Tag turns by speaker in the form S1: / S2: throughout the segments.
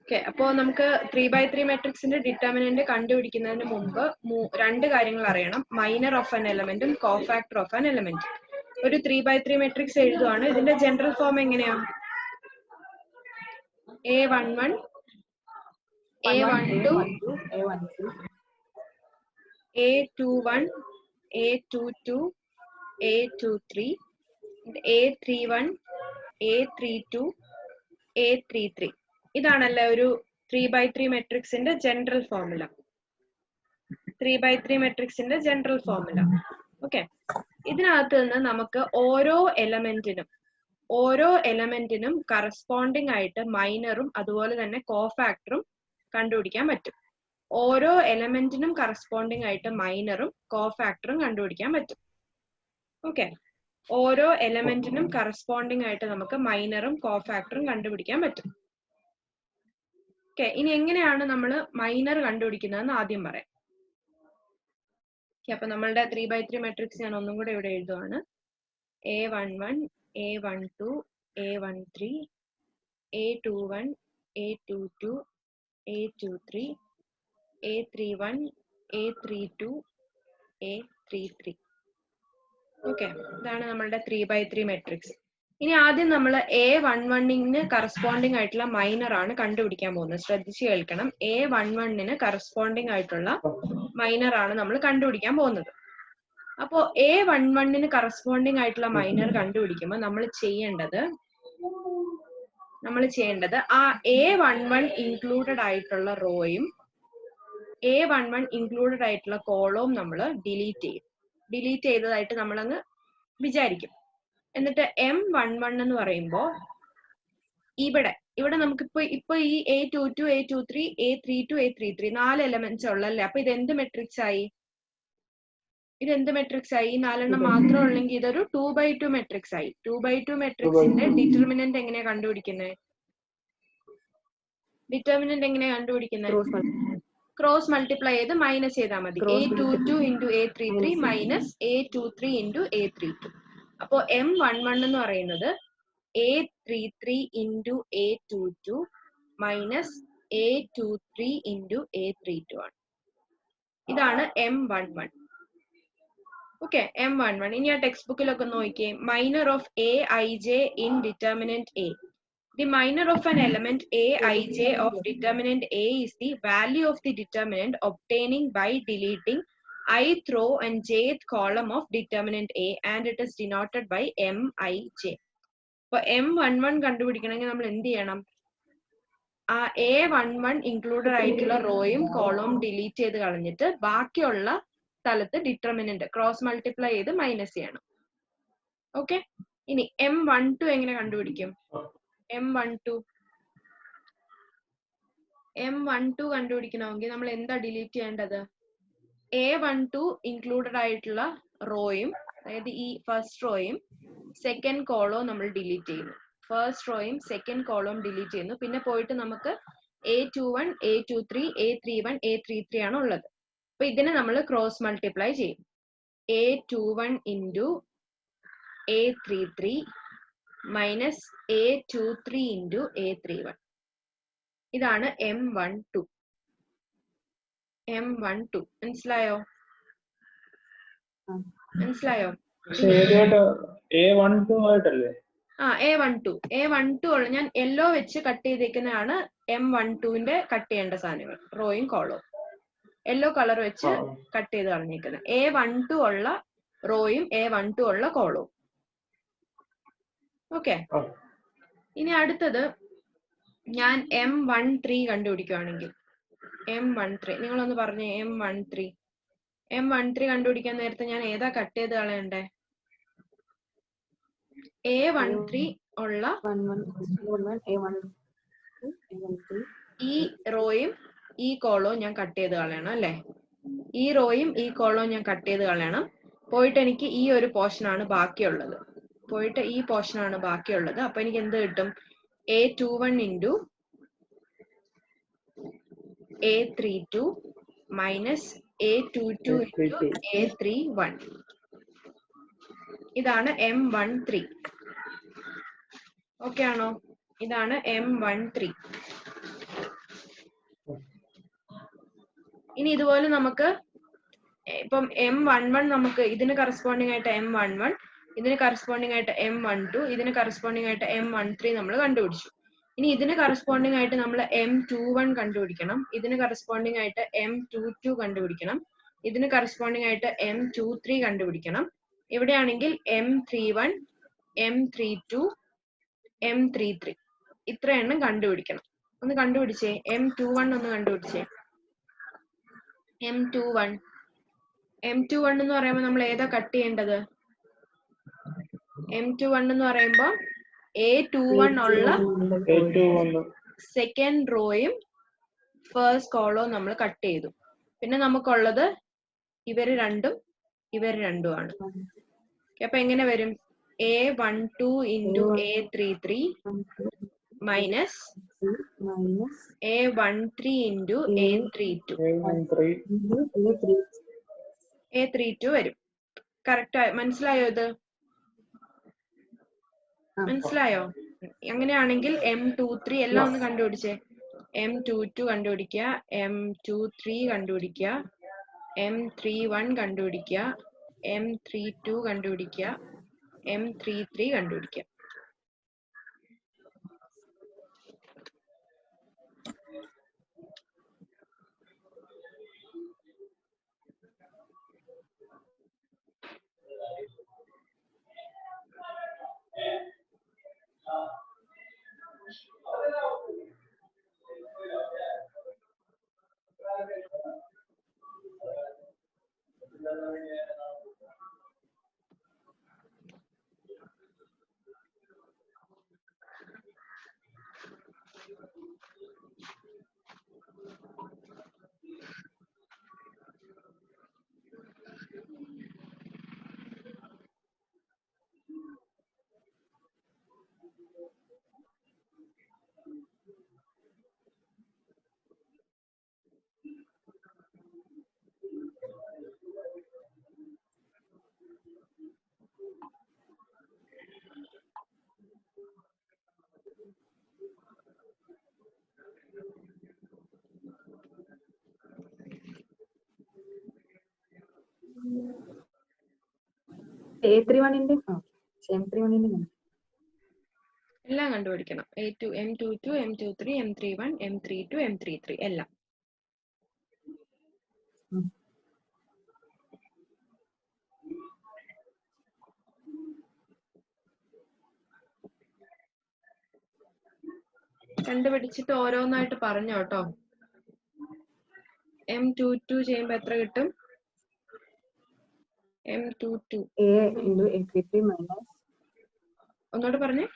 S1: Okay, അപ്പോൾ നമുക്ക് 3x3 മെട്രിക്സിന്റെ ഡിറ്റർമിനന്റ് കണ്ടുപിടിക്കുന്നതിന് മുമ്പ് രണ്ട് കാര്യങ്ങൾ അറിയണം. മൈനർ ഓഫ് ആൻ എലമെന്റും കോഫാക്ടർ ഓഫ് ആൻ എലമെന്റ്. ഒരു 3x3 മെട്രിക്സ് എഴുതുവാണ്. ഇതിന്റെ ജനറൽ ഫോം എങ്ങനെയാ? A11 A12 A21 A22 A23 A31 A32 A33. ഇതാണല്ലേ ഒരു 3x3 മെട്രിക്സിന്റെ ജനറൽ ഫോർമുല. 3x3 മെട്രിക്സിന്റെ ജനറൽ ഫോർമുല. ഓക്കെ, ഇതിനകത്ത് നിന്ന് നമുക്ക് ഓരോ എലമെന്റിനും കറസ്പോണ്ടിങ് ആയിട്ട് മൈനറും അതുപോലെ തന്നെ കോഫാക്ടറും കണ്ടുപിടിക്കാൻ പറ്റും. ഓരോ എലമെന്റിനും കറസ്പോണ്ടിങ് ആയിട്ട് മൈനറും കോഫാക്ടറും കണ്ടുപിടിക്കാൻ പറ്റും. ഓക്കെ, ഓരോ എലമെന്റിനും കറസ്പോണ്ടിങ് ആയിട്ട് നമുക്ക് മൈനറും കോഫാക്ടറും കണ്ടുപിടിക്കാൻ പറ്റും. ഓക്കെ, ഇനി എങ്ങനെയാണ് നമ്മൾ മൈനർ കണ്ടുപിടിക്കുന്നതെന്ന് ആദ്യം പറയാം. അപ്പൊ നമ്മളുടെ 3x3 മെട്രിക്സ് ഞാൻ ഒന്നും കൂടെ ഇവിടെ എഴുതുവാണ്. A11 A12 A13 A21 A22 A23 A31 A32 A33. Okay, ഇതാണ് നമ്മളുടെ 3x3 മെട്രിക്സ്. ഇനി ആദ്യം നമ്മൾ A11ന് കറസ്പോണ്ടിങ് ആയിട്ടുള്ള മൈനർ ആണ് കണ്ടുപിടിക്കാൻ പോകുന്നത്. ശ്രദ്ധിച്ച് കേൾക്കണം. A11ന് കറസ്പോണ്ടിങ് ആയിട്ടുള്ള മൈനർ ആണ് നമ്മൾ കണ്ടുപിടിക്കാൻ പോകുന്നത്. അപ്പോ A11ന് കറസ്പോണ്ടിങ് ആയിട്ടുള്ള മൈനർ കണ്ടുപിടിക്കുമ്പോൾ നമ്മൾ ചെയ്യേണ്ടത് ആ A11 ഇൻക്ലൂഡഡ് ആയിട്ടുള്ള റോയും A11 ഇൻക്ലൂഡഡ് ആയിട്ടുള്ള കോളവും നമ്മൾ ഡിലീറ്റ് ചെയ്തതായിട്ട് നമ്മളങ്ങ് വിചാരിക്കും. എന്നിട്ട് M11 എന്ന് പറയുമ്പോൾ ഇവിടെ നമുക്കിപ്പോ ഈ A22 A23 A32 A33 4 elements ഉള്ളല്ലേ. അപ്പൊ ഇത് എന്ത് മെട്രിക്സ് ആയി? ഈ 4 മാത്രം ഉള്ളെങ്കിൽ ഇതൊരു 2x2 മെട്രിക്സ് ആയി. 2x2 മെട്രിക്സിന്റെ ഡിറ്റർമിനന്റ് എങ്ങനെയാ കണ്ടുപിടിക്കുന്നത്? ക്രോസ് മൾട്ടിപ്ലൈ ചെയ്ത് മൈനസ് ചെയ്താൽ മതി. A22 into A33 minus A23 into A32. അപ്പോ M11 എന്ന് പറയുന്നത് A33 into A22 minus A23 into A32 ആണ്. ഇതാണ് M11. Okay, M11. ഇനി ആ ടെക്സ്റ്റ് ബുക്കിലൊക്കെ നോക്കിയേ. Minor of Aij in determinant A. The minor of an element Aij of determinant A is the value of the determinant obtaining by deleting ith row and jth column of determinant A, and it is denoted by Mij. അപ്പൊ M11 കണ്ടുപിടിക്കണമെങ്കിൽ നമ്മൾ എന്ത് ചെയ്യണം? ആ A11 included ആയിട്ടുള്ള റോയും കോളവും delete ചെയ്ത് കളഞ്ഞിട്ട് ബാക്കിയുള്ള സ്ഥലത്ത് ഡിറ്റർമിനന്റ് ക്രോസ് മൾട്ടിപ്ലൈ ചെയ്ത് മൈനസ് ചെയ്യണം. ഓക്കെ, ഇനി M12 എങ്ങനെ കണ്ടുപിടിക്കും? M12 കണ്ടുപിടിക്കണമെങ്കിൽ നമ്മൾ എന്താ ഡിലീറ്റ് ചെയ്യേണ്ടത്? A12 ഇൻക്ലൂഡഡ് ആയിട്ടുള്ള റോയും, അതായത് ഈ ഫസ്റ്റ് റോയും സെക്കൻഡ് കോളവും നമ്മൾ ഡിലീറ്റ് ചെയ്യുന്നു. ഫസ്റ്റ് റോയും സെക്കൻഡ് കോളവും ഡിലീറ്റ് ചെയ്യുന്നു. പിന്നെ പോയിട്ട് നമുക്ക് A21 A23 A31 A33 ആണ് ഉള്ളത്. അപ്പൊ ഇതിനെ നമ്മൾ ക്രോസ് മൾട്ടിപ്ലൈ ചെയ്യും. A21 into A33 minus A23 into A31. ഇതാണ് M12. മനസ്സിലായോ? A12 ഉള്ള ഞാൻ യെല്ലോ വെച്ച് കട്ട് ചെയ്തേക്കുന്നതാണ് M12ന്റെ കട്ട് ചെയ്യേണ്ട സാധനങ്ങൾ, റോയും കോളവും. യെല്ലോ കളർ വെച്ച് കട്ട് ചെയ്ത് കളഞ്ഞേക്കുന്നത് A12 ഉള്ള റോയും A12 ഉള്ള കോളവും. ഓക്കെ, ഇനി അടുത്തത് ഞാൻ M13 കണ്ടുപിടിക്കുകയാണെങ്കിൽ M13 നിങ്ങളൊന്ന് പറഞ്ഞേ. M13 കണ്ടുപിടിക്കാൻ നേരത്തെ ഞാൻ ഏതാ കട്ട് ചെയ്ത് കളയണ്ടേ? A13 ഉള്ള ഈ റോയും ഈ കോളവും ഞാൻ കട്ട് ചെയ്ത് കളയണം അല്ലെ? ഈ റോയും ഈ കോളവും ഞാൻ കട്ട് ചെയ്ത് കളയണം. പോയിട്ട് എനിക്ക് ഈ ഒരു പോർഷൻ ആണ് ബാക്കിയുള്ളത്. അപ്പൊ എനിക്ക് എന്ത് കിട്ടും? A21 into A32 minus A22 into A31. ഇതാണ് M13. ഓക്കെ ആണോ? ഇതാണ് M13. ഇനി ഇതുപോലെ നമുക്ക് ഇപ്പം M11 നമുക്ക് ഇതിന് കറസ്പോണ്ടിങ് ആയിട്ട് M11, ഇതിന് കറസ്പോണ്ടിങ് ആയിട്ട് M12, ഇതിന് കറസ്പോണ്ടിങ് ആയിട്ട് M13 നമ്മൾ കണ്ടുപിടിച്ചു. ഇനി ഇതിന് കറസ്പോണ്ടിങ് ആയിട്ട് നമ്മൾ M21 കണ്ടുപിടിക്കണം, ഇതിന് കറസ്പോണ്ടിങ് ആയിട്ട് M22 കണ്ടുപിടിക്കണം, ഇതിന് കറസ്പോണ്ടിങ് ആയിട്ട് M23 കണ്ടുപിടിക്കണം. ഇവിടെയാണെങ്കിൽ M31, M32, M33 ഇത്ര എണ്ണം കണ്ടുപിടിക്കണം. ഒന്ന് കണ്ടുപിടിച്ചേ. M21 ഒന്ന് കണ്ടുപിടിച്ചേ. M21 എന്ന് പറയുമ്പോൾ നമ്മൾ ഏതാ കട്ട് ചെയ്യേണ്ടത്? M21 എന്ന് പറയുമ്പോൾ A21 ഉള്ള സെക്കൻഡ് റോയും ഫസ്റ്റ് കോളവും നമ്മൾ കട്ട് ചെയ്തു. പിന്നെ നമുക്കുള്ളത് ഇവര് രണ്ടും ആണ്. അപ്പൊ എങ്ങനെ വരും? A12 into A33 minus A13 into A32. A32 വരും. കറക്റ്റ് മനസ്സിലായോ? ഇത് മനസ്സിലായോ? അങ്ങനെയാണെങ്കിൽ M23 എല്ലാം ഒന്ന് കണ്ടുപിടിച്ചേ. M22 കണ്ടുപിടിക്കുക, M23 കണ്ടുപിടിക്കുക, M31 കണ്ടുപിടിക്കുക, M32 കണ്ടുപിടിക്കുക, M33 കണ്ടുപിടിക്കുക. എല്ലാം കണ്ടുപിടിക്കണം. M22, M23, M31, M32, M33 എല്ലാം. കണ്ടുപിടിച്ചിട്ട് ഓരോന്നായിട്ട് പറഞ്ഞോ കേട്ടോ. M22 ചെയ്യുമ്പോ എത്ര കിട്ടും? M22 ഒന്നോട് പറഞ്ഞേ.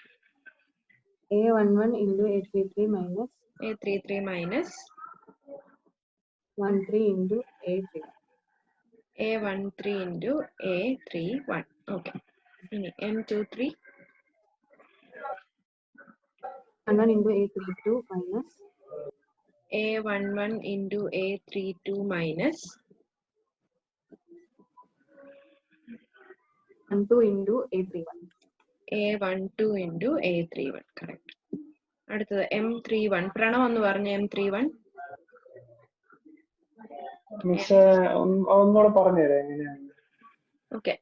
S2: A11 into A33 minus
S1: A33 minus
S2: 13 into A31.
S1: A13 into A31. Okay. ഇനി M23
S2: 11 into A32 minus
S1: A11 into A32 minus
S2: 12 into A31.
S1: A12 into A31. Correct. അടുത്തത് M31. പ്രണവ് ഒന്ന് പറഞ്ഞ M31.
S3: ഒന്നുകൂടെ പറഞ്ഞുതരാം എങ്ങനെയാണ്.
S1: ഓക്കെ.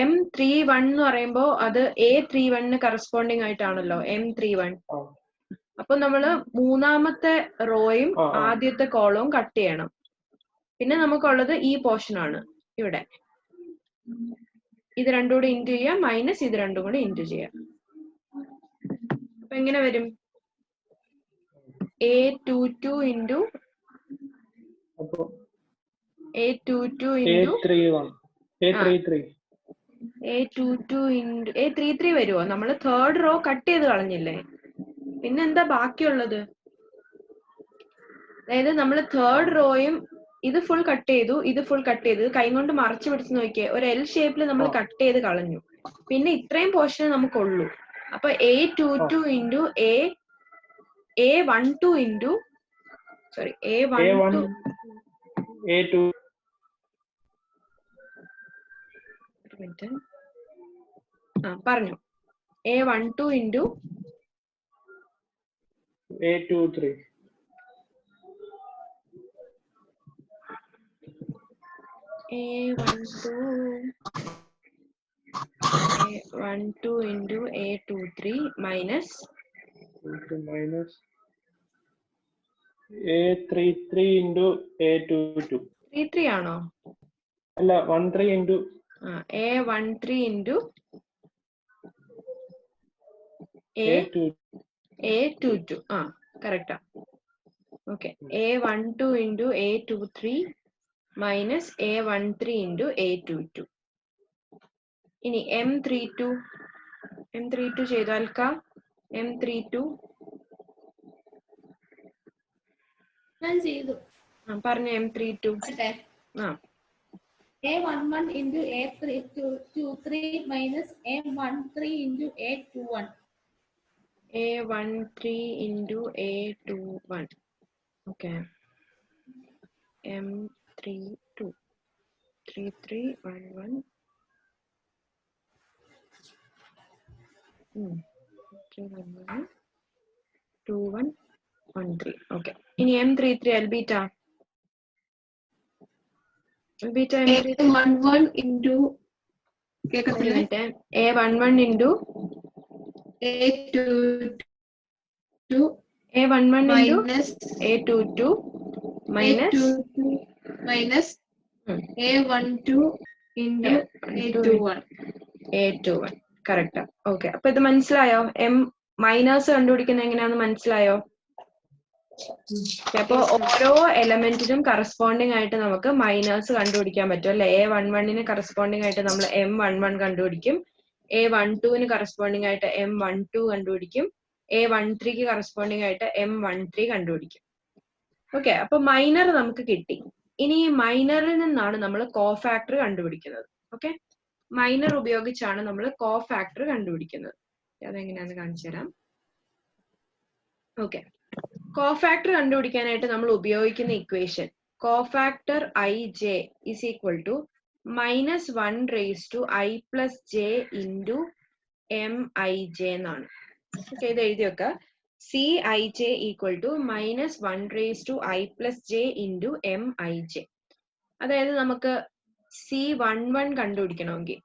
S1: M31 എന്ന് പറയുമ്പോ അത് A31 കറസ്പോണ്ടിങ് ആയിട്ടാണല്ലോ M31. അപ്പൊ നമ്മള് മൂന്നാമത്തെ റോയും ആദ്യത്തെ കോളവും കട്ട് ചെയ്യണം. പിന്നെ നമുക്കുള്ളത് ഈ പോർഷൻ ആണ് ഇവിടെ. ഇത് രണ്ടും കൂടി ഇൻറ്റു ചെയ്യാം, മൈനസ് ഇത് രണ്ടും കൂടി ഇൻറ്റു ചെയ്യാം. അപ്പൊ എങ്ങനെ വരും? A22 into A22 into A22 into A33 വരുമോ? നമ്മള് തേർഡ് റോ കട്ട് ചെയ്ത് കളഞ്ഞില്ലേ? പിന്നെന്താ ബാക്കിയുള്ളത്? അതായത് നമ്മള് തേർഡ് റോയും ഇത് ഫുൾ കട്ട് ചെയ്തു, ഇത് ഫുൾ കട്ട് ചെയ്തു. കൈ കൊണ്ട് മറച്ചു പിടിച്ച് നോക്കിയേ, ഒരു L ഷേപ്പിൽ നമ്മൾ കട്ട് ചെയ്ത് കളഞ്ഞു. പിന്നെ ഇത്രയും പോർഷൻ നമുക്കുള്ളൂ. അപ്പൊ A22 into A12 into sorry A12 പറഞ്ഞു. A12 into
S3: A23.
S1: A12 into A23 minus
S3: Minus A33 into A22.
S1: 33 ആണോ?
S3: അല്ല 13 into
S1: A13 into A22. Correct. Okay. A12 into A23 minus A13 into A22. ഇനി M32 ചെയ്താൽക്കാ M32
S4: ഞാൻ ചെയ്തു.
S1: പറഞ്ഞു M32.
S4: A11 into A23 minus A13 into A21.
S1: A13 into A21. Okay. M32. 3311. 311. 2113. Okay. ഇനി M33 Albeta. Albeta M33.
S4: A11 into
S1: A11 into
S4: A22
S1: A11 into
S4: minus
S1: A22 minus
S4: A22 minus A12 into A21.
S1: A21. Correct. Okay, അപ്പൊ ഇത് മനസ്സിലായോ? M minus കണ്ടുപിടിക്കുന്നത് എങ്ങനെയാന്ന് മനസ്സിലായോ? അപ്പൊ ഓരോ എലമെന്റിനും corresponding ആയിട്ട് നമുക്ക് മൈനസ് കണ്ടുപിടിക്കാൻ പറ്റും അല്ലെ? A11 കറസ്പോണ്ടിങ് ആയിട്ട് നമ്മൾ M11 കണ്ടുപിടിക്കും, A12 കറസ്പോണ്ടിങ് ആയിട്ട് M12 കണ്ടുപിടിക്കും, A13 കറസ്പോണ്ടിങ് ആയിട്ട് M13 കണ്ടുപിടിക്കും. ഓക്കെ, അപ്പൊ മൈനർ നമുക്ക് കിട്ടി. ഇനി ഈ മൈനറിൽ നിന്നാണ് നമ്മൾ കോഫാക്ടർ കണ്ടുപിടിക്കുന്നത്. ഓക്കെ, മൈനർ ഉപയോഗിച്ചാണ് നമ്മൾ കോഫാക്ടർ കണ്ടുപിടിക്കുന്നത്. അതെങ്ങനെയാന്ന് കാണിച്ചു തരാം. ഓക്കെ, കോഫാക്ടർ കണ്ടുപിടിക്കാനായിട്ട് നമ്മൾ ഉപയോഗിക്കുന്ന equation cofactor IJ is equal to -1 raised to I plus j into MIJ എന്നാണ്. ഓക്കെ, ഇത് എഴുതി വെക്ക. CIJ equal to -1 raised to I plus j into MIJ. അതായത് നമുക്ക് C11 കണ്ടുപിടിക്കണമെങ്കിൽ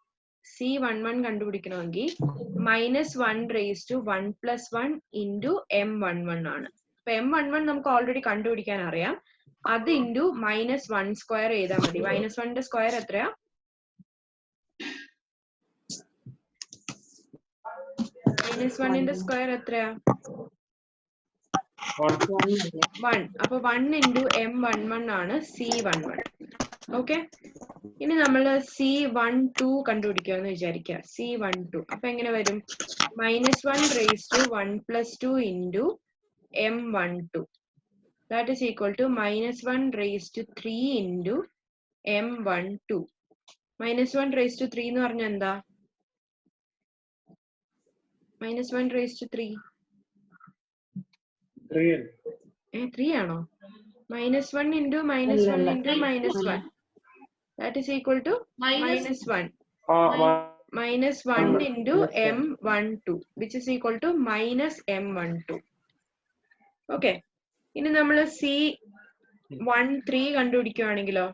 S1: -1 raised to 1 plus 1 into M11 ആണ്. അപ്പൊ M11 നമുക്ക് already കണ്ടുപിടിക്കാൻ അറിയാം. അത് ഇൻറ്റു -1 സ്ക്വയർ ചെയ്താൽ മതി. -1 സ്ക്വയർ എത്രയാ? -1 സ്ക്വയർ എത്രയാ? 1. അപ്പൊ 1 into M11 ആണ് C11. ഓക്കെ, ഇനി നമ്മൾ C12 കണ്ടുപിടിക്കാന്ന് വിചാരിക്കുക. C12 അപ്പൊ എങ്ങനെ വരും? -1 raised to 1 plus 2 into M12. That is equal to -1 raised to 3 into M12. -1 raised to 3 എന്ന് പറഞ്ഞാൽ എന്താ? -1 raised to 3 3 ആണോ? -1 into -1 into -1. That is equal to -1. -1 into M12 which is equal to -M12. Okay, ഇനി നമ്മൾ C13 കണ്ടുപിടിക്കുകയാണെങ്കിലോ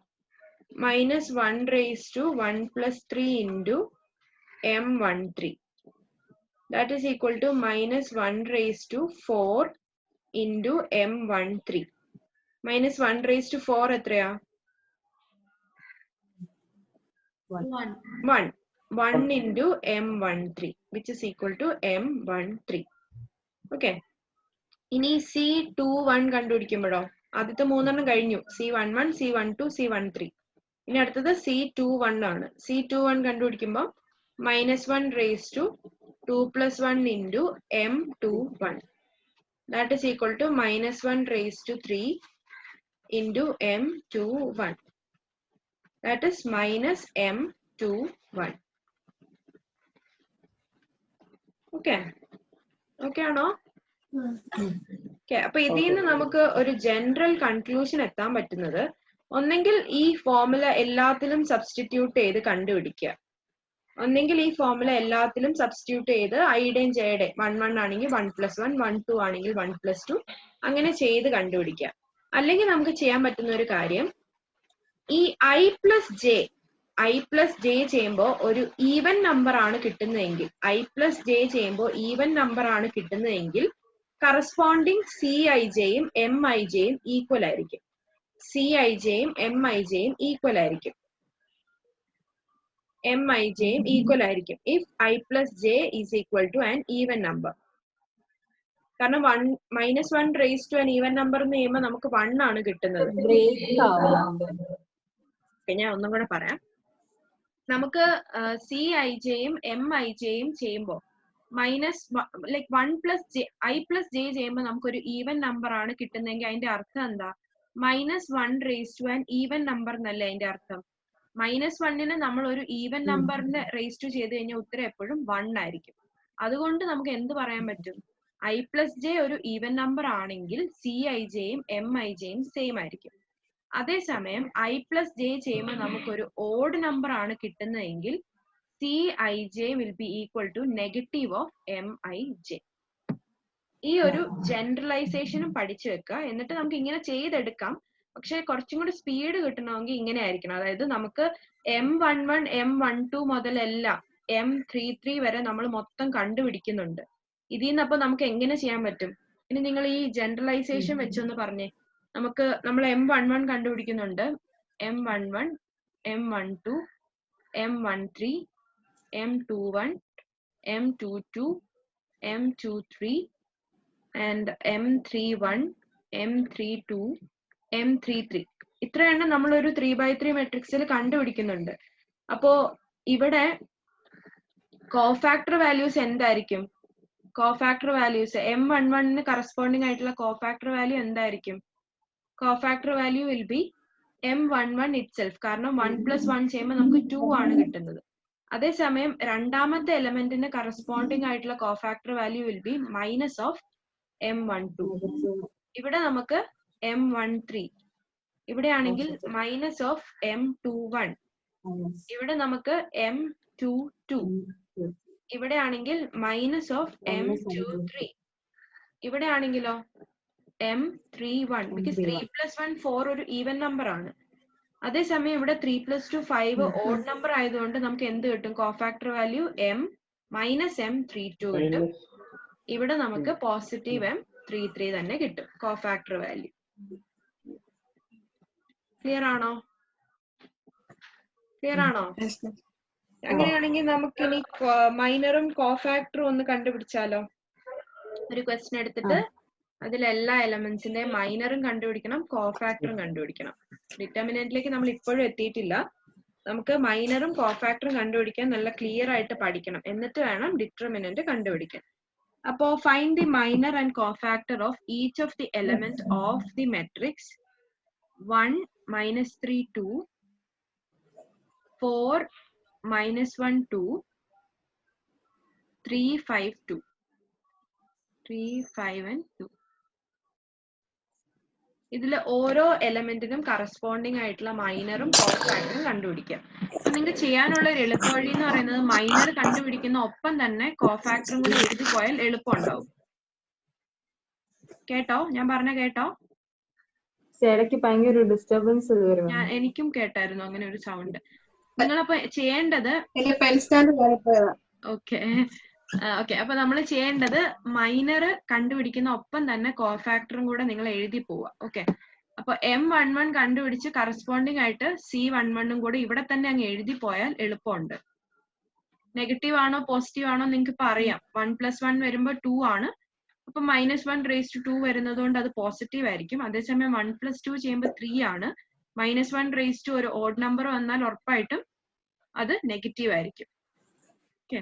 S1: -1 raised to 1 plus 3 into M13. That is equal to -1 raised to 4 into M13. -1 raised to 4 എത്രയാ? 1 into M13 which is equal to M13. Okay, ഇനി C21 കണ്ടുപിടിക്കുമ്പോഴോ ആദ്യത്തെ 3 കഴിഞ്ഞു. C11, C12, C13. ഇനി അടുത്തത് C21 ആണ്. C21 കണ്ടുപിടിക്കുമ്പോൾ -1 raised to 2 plus 1 into M21. That is equal to -1 raised to 3 into M21. That is -M21. Okay, okay ആണോ? Okay, അപ്പൊ ഇതിൽ നിന്ന് നമുക്ക് ഒരു ജനറൽ കൺക്ലൂഷൻ എത്താൻ പറ്റുന്നത് ഒന്നെങ്കിൽ ഈ ഫോർമുല എല്ലാത്തിലും സബ്സ്റ്റിറ്റ്യൂട്ട് ചെയ്ത് കണ്ടുപിടിക്കുക, ഒന്നെങ്കിൽ ഈ ഫോർമുല എല്ലാത്തിലും സബ്സ്റ്റിറ്റ്യൂട്ട് ചെയ്ത് ഐയുടെയും ജെയുടെയും 1 1 ആണെങ്കിൽ 1+1, 1 2 ആണെങ്കിൽ 1+2 അങ്ങനെ ചെയ്ത് കണ്ടുപിടിക്കാം. അല്ലെങ്കിൽ നമുക്ക് ചെയ്യാൻ പറ്റുന്ന ഒരു കാര്യം, ഈ i പ്ലസ് ജെ ചെയ്യുമ്പോൾ ഒരു ഈവൻ നമ്പർ ആണ് കിട്ടുന്നതെങ്കിൽ, i പ്ലസ് ജെ ചെയ്യുമ്പോൾ ഈവൻ നമ്പർ ആണ് കിട്ടുന്നതെങ്കിൽ കറസ്പോണ്ടിങ് Cij-യും Mij-യും ഈക്വൽ ആയിരിക്കും. Cij-യും Mij-യും ഈക്വൽ ആയിരിക്കും. Mij-യും ഈക്വൽ ആയിരിക്കും if i plus J is equal to an even number. കാരണം -1 raise to an even number എന്ന് ചെയ്യുമ്പോൾ നമുക്ക് 1 ആണ് കിട്ടുന്നത്. ഞാൻ ഒന്നും കൂടെ പറയാം. നമുക്ക് Cij-യും Mij-യും ചെയ്യുമ്പോൾ i പ്ലസ് ജെ ചെയ്യുമ്പോൾ നമുക്കൊരു ഈവൻ നമ്പർ ആണ് കിട്ടുന്നതെങ്കിൽ അതിന്റെ അർത്ഥം എന്താ? -1 raise to an even number എന്നല്ലേ അതിന്റെ അർത്ഥം. -1ന് നമ്മൾ ഒരു ഈവൻ നമ്പറിന്റെ റേസ് ടു ചെയ്ത് കഴിഞ്ഞാൽ ഉത്തരം എപ്പോഴും 1 ആയിരിക്കും. അതുകൊണ്ട് നമുക്ക് എന്ത് പറയാൻ പറ്റും? i പ്ലസ് ജെ ഒരു ഈവൻ നമ്പർ ആണെങ്കിൽ Cij-യും Mij-യും സെയിം ആയിരിക്കും. അതേസമയം i പ്ലസ് ജെ ചെയ്യുമ്പോൾ നമുക്കൊരു ഓഡ് നമ്പർ ആണ് കിട്ടുന്നതെങ്കിൽ Cij will be equal to negative of Mij. ഈ ഒരു ജനറലൈസേഷനും പഠിച്ചു വെക്കുക. എന്നിട്ട് നമുക്ക് ഇങ്ങനെ ചെയ്തെടുക്കാം. പക്ഷെ കുറച്ചും കൂടി സ്പീഡ് കിട്ടണമെങ്കിൽ ഇങ്ങനെ ആയിരിക്കണം. അതായത് നമുക്ക് M11, M12 മുതലെല്ലാം M33 വരെ നമ്മൾ മൊത്തം കണ്ടുപിടിക്കുന്നുണ്ട്. ഇതിൽ നിന്ന് അപ്പൊ നമുക്ക് എങ്ങനെ ചെയ്യാൻ പറ്റും? ഇനി നിങ്ങൾ ഈ ജനറലൈസേഷൻ വെച്ചൊന്ന് പറഞ്ഞേ. നമ്മൾ M11 കണ്ടുപിടിക്കുന്നുണ്ട്. M11, M12, M13, M21, M22, M23 and M31, M32, M33. ഇത്രയെണ്ണം നമ്മളൊരു 3x3 മെട്രിക്സിൽ കണ്ടുപിടിക്കുന്നുണ്ട്. അപ്പോ ഇവിടെ കോഫാക്ടർ വാല്യൂസ് എന്തായിരിക്കും? കോഫാക്ടർ വാല്യൂസ് M11ന് കറസ്പോണ്ടിങ് ആയിട്ടുള്ള കോഫാക്ടർ വാല്യൂ എന്തായിരിക്കും? Cofactor value will be M11 itself. കാരണം 1+1 ചെയ്യുമ്പോൾ നമുക്ക് 2 ആണ് കിട്ടുന്നത്. അതേസമയം രണ്ടാമത്തെ എലമെന്റിന് കറസ്പോണ്ടിങ് ആയിട്ടുള്ള cofactor value will be minus of M12. ഇവിടെ നമുക്ക് M13. ഇവിടെയാണെങ്കിൽ മൈനസ് ഓഫ് M21. ഇവിടെ നമുക്ക് M22. ഇവിടെയാണെങ്കിൽ minus of M23. ഇവിടെയാണെങ്കിലോ M31. Because 3+1 4 ഒരു ഈവൻ നമ്പർ ആണ്. അതേസമയം ഇവിടെ 3+2 5 ഓഡ് നമ്പർ ആയതുകൊണ്ട് നമുക്ക് എന്ത് കിട്ടും? കോഫാക്ടർ വാല്യൂ M-M32 കിട്ടും. ഇവിടെ നമുക്ക് പോസിറ്റീവ് M33 തന്നെ കിട്ടും കോഫാക്ടർ വാല്യൂ. ക്ലിയർ ആണോ? അങ്ങനെയാണെങ്കിൽ നമുക്ക് ഇനി മൈനറും കോഫാക്ടറും ഒന്ന് കണ്ടുപിടിച്ചാലോ? ഒരു ക്വസ്റ്റ്യൻ എടുത്തിട്ട് അതിലെല്ലാ എലമെന്റ്സിന്റെ മൈനറും കണ്ടുപിടിക്കണം, കോഫാക്ടറും കണ്ടുപിടിക്കണം. ഡിറ്റർമിനന്റിലേക്ക് നമ്മൾ ഇപ്പോഴും എത്തിയിട്ടില്ല. നമുക്ക് മൈനറും കോഫാക്ടറും കണ്ടുപിടിക്കാൻ നല്ല ക്ലിയർ ആയിട്ട് പഠിക്കണം. എന്നിട്ട് വേണം ഡിറ്റർമിനന്റ് കണ്ടുപിടിക്കാൻ. അപ്പോ find the minor and cofactor of each of the element of the matrix 1 -3 2, 4 -1 2, 3 5 2. 3 5 and 2. ഇതിൽ ഓരോ എലമെന്റിനും കറസ്പോണ്ടിങ് ആയിട്ടുള്ള മൈനറും കോഫാക്ടറും കണ്ടുപിടിക്കാം. അപ്പൊ നിങ്ങൾക്ക് ചെയ്യാനുള്ള ഒരു എളുപ്പ വഴി എന്ന് പറയുന്നത് മൈനർ കണ്ടുപിടിക്കുന്ന ഒപ്പം തന്നെ കോഫാക്ടറും കൂടി എഴുതി പോയാൽ എളുപ്പം ഉണ്ടാവും. കേട്ടോ? ഞാൻ പറഞ്ഞ കേട്ടോ? എനിക്കും കേട്ടായിരുന്നു അങ്ങനെ ഒരു സൗണ്ട്. നിങ്ങളപ്പോ ചെയ്യേണ്ടത് ഓക്കെ അപ്പൊ നമ്മൾ ചെയ്യേണ്ടത് മൈനർ കണ്ടുപിടിക്കുന്ന ഒപ്പം തന്നെ കോഫാക്ടറും കൂടെ നിങ്ങൾ എഴുതി പോവുക. ഓക്കെ, അപ്പൊ M11 കണ്ടുപിടിച്ച് കറസ്പോണ്ടിങ് ആയിട്ട് C11ഉം കൂടെ ഇവിടെ തന്നെ അങ്ങ് എഴുതി പോയാൽ എളുപ്പമുണ്ട്. നെഗറ്റീവ് ആണോ പോസിറ്റീവ് ആണോ നിങ്ങൾക്ക് ഇപ്പൊ അറിയാം. 1+1 വരുമ്പോ 2 ആണ്. അപ്പൊ -1 റേസ് ടു 2 വരുന്നത് കൊണ്ട് അത് പോസിറ്റീവ് ആയിരിക്കും. അതേസമയം 1+2 ചെയ്യുമ്പോൾ 3 ആണ്. -1 റേസ് ടു ഒരു ഓഡ് നമ്പർ വന്നാൽ ഉറപ്പായിട്ടും അത് നെഗറ്റീവ് ആയിരിക്കും. ഓക്കെ,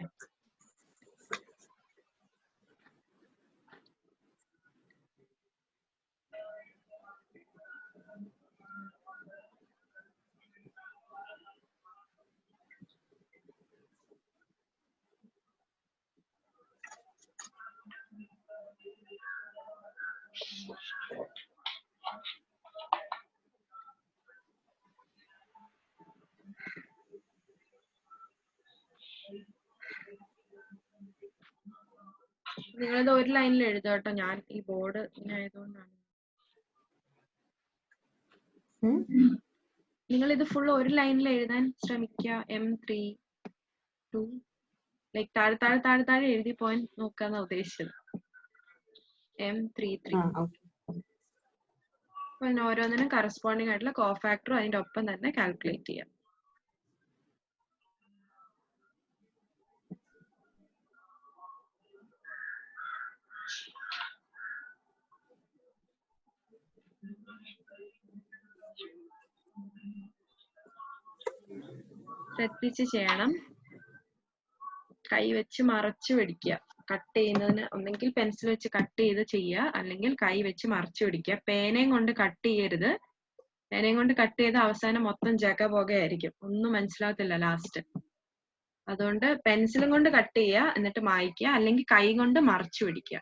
S1: നിങ്ങളിത് ഒരു ലൈനിൽ എഴുതുക കേട്ടോ. ഞാൻ ഈ ബോർഡ് ഇങ്ങനെ ആയതുകൊണ്ടാണ്. നിങ്ങൾ ഇത് ഫുൾ ഒരു ലൈനിൽ എഴുതാൻ ശ്രമിക്കുക. M32 ലൈക്ക് താഴെ എഴുതി പോയിന്റ് നോക്കാന്നാ ഉദ്ദേശിച്ചത്. M33. അപ്പൊ അതിന് ഓരോന്നിനും കറസ്പോണ്ടിങ് ആയിട്ടുള്ള കോഫാക്ടറും അതിന്റെ ഒപ്പം തന്നെ കാൽക്കുലേറ്റ് ചെയ്യാം. ശ്രദ്ധിച്ച് ചെയ്യണം. കൈ വെച്ച് മറച്ചു പിടിക്കുക. കട്ട് ചെയ്യുന്നതിന് ഒന്നെങ്കിൽ പെൻസിൽ വെച്ച് കട്ട് ചെയ്ത് ചെയ്യുക, അല്ലെങ്കിൽ കൈ വെച്ച് മറച്ചു പിടിക്കുക. പേനയും കൊണ്ട് കട്ട് ചെയ്യരുത്. പേനയും കൊണ്ട് കട്ട് ചെയ്ത അവസാനം മൊത്തം ജഗ പുകയായിരിക്കും, ഒന്നും മനസ്സിലാകത്തില്ല ലാസ്റ്റ്. അതുകൊണ്ട് പെൻസിലും കൊണ്ട് കട്ട് ചെയ്യുക, എന്നിട്ട് മായ്ക്കുക, അല്ലെങ്കിൽ കൈ കൊണ്ട് മറച്ചു പിടിക്കുക.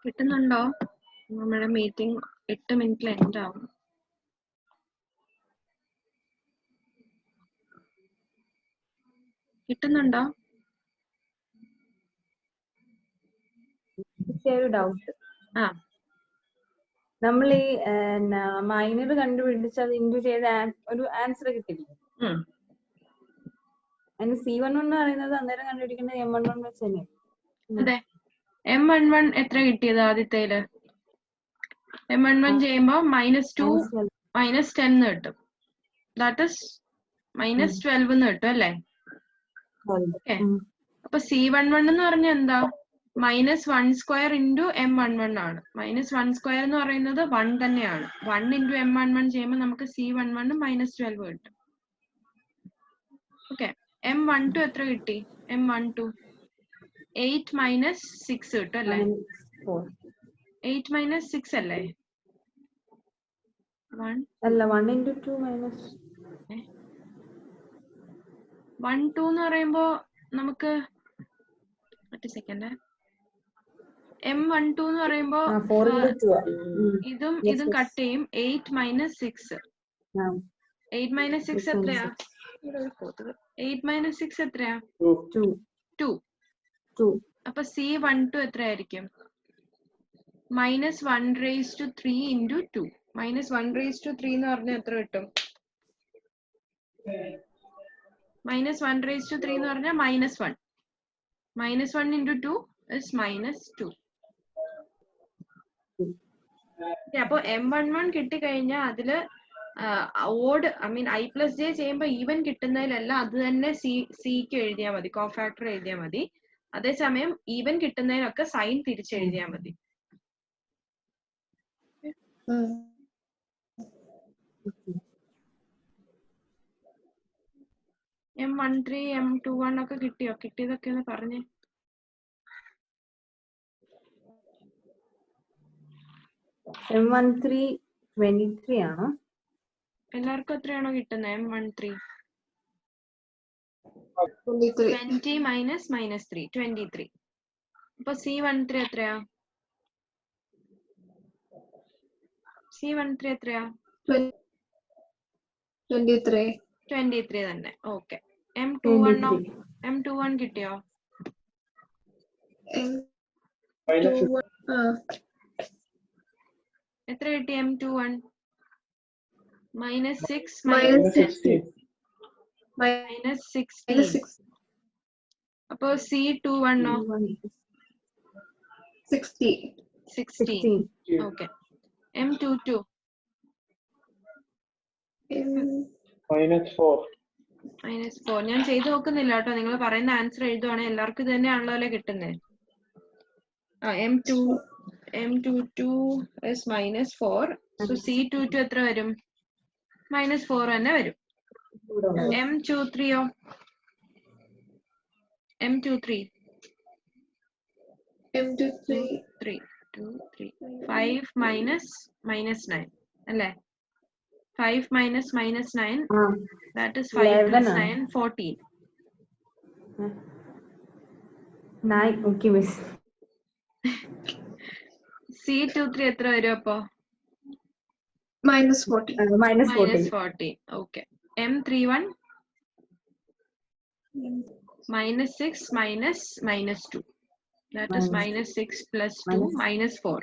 S1: കിട്ടുന്നുണ്ടോ? നമ്മുടെ മീറ്റിംഗ് 8 മിനിറ്റിൽ എൻഡ് ആവും. കിട്ടുന്നുണ്ടോ?
S2: ഒരു ഡൗട്ട്.
S1: ആ
S2: നമ്മൾ ഈ മൈനർ കണ്ടുപിടിച്ച് അത് ഇൻഡു ചെയ്ത ഒരു ആൻസർ കിട്ടില്ല. അതിന് C11 എന്ന് പറയുന്നത് അന്നേരം കണ്ടുപിടിക്കുന്നത് M11 വെച്ച് തന്നെ.
S1: അതെ. M11 എത്ര കിട്ടിയത് ആദ്യത്തേല്? M11 ചെയ്യുമ്പോ -2 -10 കിട്ടും. ദാറ്റ് ഇസ് -12 കിട്ടും അല്ലേ? അപ്പൊ C11 എന്ന് പറഞ്ഞ എന്താ? -1² into M11 ആണ്. -1² എന്ന് പറയുന്നത് 1 തന്നെയാണ്. 1 into M11 ചെയ്യുമ്പോൾ നമുക്ക് C11 -12 കിട്ടും. ഓക്കെ. M12 എത്ര കിട്ടി? M12 8 - 6 കിട്ടും അല്ലേ? 8 - 6 അല്ലേ? 1
S2: അല്ല 1 into 2 minus
S1: 1 2 എന്ന് പറയുമ്പോ നമുക്ക് ഒറ്റ സെക്കൻഡ്. M12 എന്ന് പറയുമ്പോ
S2: 4 into 2
S1: ഇതും കട്ട് ചെയ്യും. 8 - 6 8 - 6 എത്രയാ? 8 - 6 എത്രയാ? 2. അപ്പൊ C12 എത്രയായിരിക്കും? -1�3 into 2. -1�3 എന്ന് പറഞ്ഞാൽ എത്ര കിട്ടും? -1�3 എന്ന് പറഞ്ഞാൽ -1. -1 into 2 is -2. അപ്പൊ M11 കിട്ടിക്കഴിഞ്ഞാൽ അതില് ഓഡ് I+J ചെയ്യുമ്പോ ഈവൻ കിട്ടുന്നതിലല്ല അത് തന്നെ സിക്ക് എഴുതിയാൽ മതി, കോഫാക്ടർ എഴുതിയാൽ മതി. അതേസമയം ഈവൻ കിട്ടുന്നതിനൊക്കെ സൈൻ തിരിച്ചെഴുതിയാൽ മതി. M13 M21 ഒക്കെ കിട്ടിയോ? കിട്ടിയതൊക്കെ ഒന്ന് പറഞ്ഞേ.
S2: M13 23 ആണോ?
S1: എല്ലാവർക്കും എത്രയാണോ കിട്ടുന്നത്? M13 20 - -3 23. അപ്പൊ C13 എത്രയാ? C13 എത്രയാ? 23 തന്നെ. ഓക്കെ. M21 കിട്ടിയോ? എത്ര കിട്ടി? M21 -6 -16. അപ്പൊ C21 16. ഓക്കെ. M22 -4. ഞാൻ ചെയ്തു നോക്കുന്നില്ല കേട്ടോ. നിങ്ങൾ പറയുന്ന ആൻസർ എഴുതുവാണെങ്കിൽ എല്ലാവർക്കും ഇത് തന്നെയാണല്ലോ കിട്ടുന്നത്. M22 is -4. So C22 എത്ര വരും? -4 തന്നെ വരും. M23യോ? M23 3 2 3 5 -9 അല്ലേ? 5 - -9 that is 5 + 9 14.
S2: 9. Okay miss.
S1: C23 എത്ര വരും അപ്പോ?
S4: -40.
S1: Okay. M31 -6 - -2.
S4: That is minus 6 plus 2 minus 4.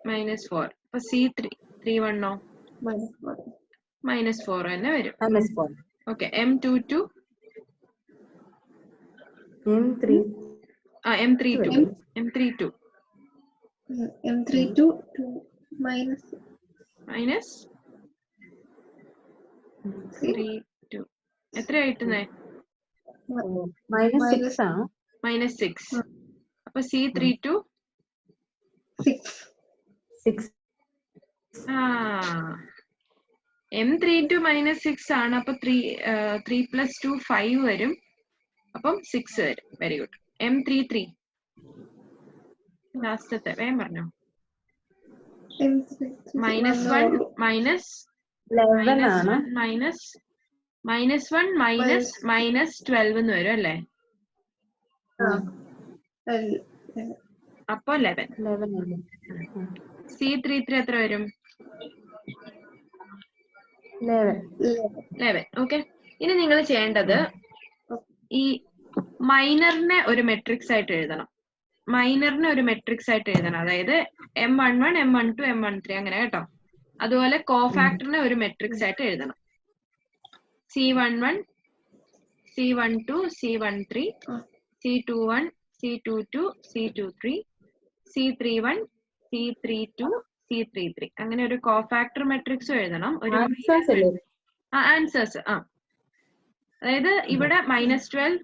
S4: Minus 4. അപ്പൊ C3 3 1 minus 4 തന്നെ വരും.
S2: minus 4.
S4: Okay, M22
S2: M3
S4: M32 M32
S5: M32 minus
S4: minus 32 എത്ര ആയിട്ടുന്നേ?
S2: minus 6 ആണ്.
S4: minus 6. അപ്പൊ C32
S2: 6.
S4: M32 minus 6 ആണ്. അപ്പൊ 3 plus 2 5 വരും. അപ്പം 6 വരും. Very good. M33 ലാസ്റ്റത്തെ വേഗം പറഞ്ഞോ. minus 1 minus
S2: 11 ആണ്.
S4: minus 1 minus 12 എന്ന് വരും അല്ലേ? അപ്പൊ 11.
S2: 11
S4: C33 എത്ര വരും?
S2: 11.
S4: ഓക്കെ. ഇനി നിങ്ങൾ ചെയ്യേണ്ടത് ഈ മൈനറിനെ ഒരു മെട്രിക്സ് ആയിട്ട് എഴുതണം. അതായത് M11 M12 M13 അങ്ങനെ കേട്ടോ. അതുപോലെ കോഫാക്ടറിനെ ഒരു മെട്രിക്സ് ആയിട്ട് എഴുതണം. C11 C12 C13 C21 C22 C23 C31 C32 C33 അങ്ങനെ ഒരു കോഫാക്ടർ മെട്രിക്സ് എഴുതണം. ഒരു ആൻസേഴ്സ് അതായത് ഇവിടെ -12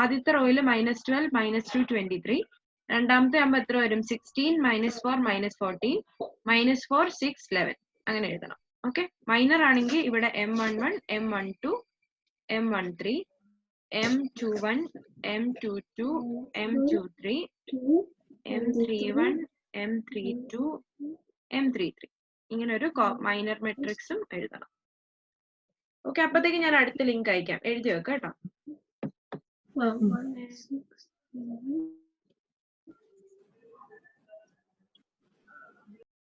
S4: ആദ്യത്തെ റോയില് -12 -2 23 രണ്ടാമത്തെ ആകുമ്പോൾ എത്ര വരും? 16 -4 -14 -4 6 11 അങ്ങനെ എഴുതണം. ഓക്കെ. മൈനർ ആണെങ്കിൽ ഇവിടെ M11 M12 M13 M21 M22 M23 M31 M32 M33 ഇങ്ങനെ ഒരു മൈനർ മെട്രിക്സും എഴുതണം. ഓക്കെ. അപ്പത്തേക്ക് ഞാൻ അടുത്ത ലിങ്ക് അയക്കാം. എഴുതി വെക്കാം കേട്ടോ.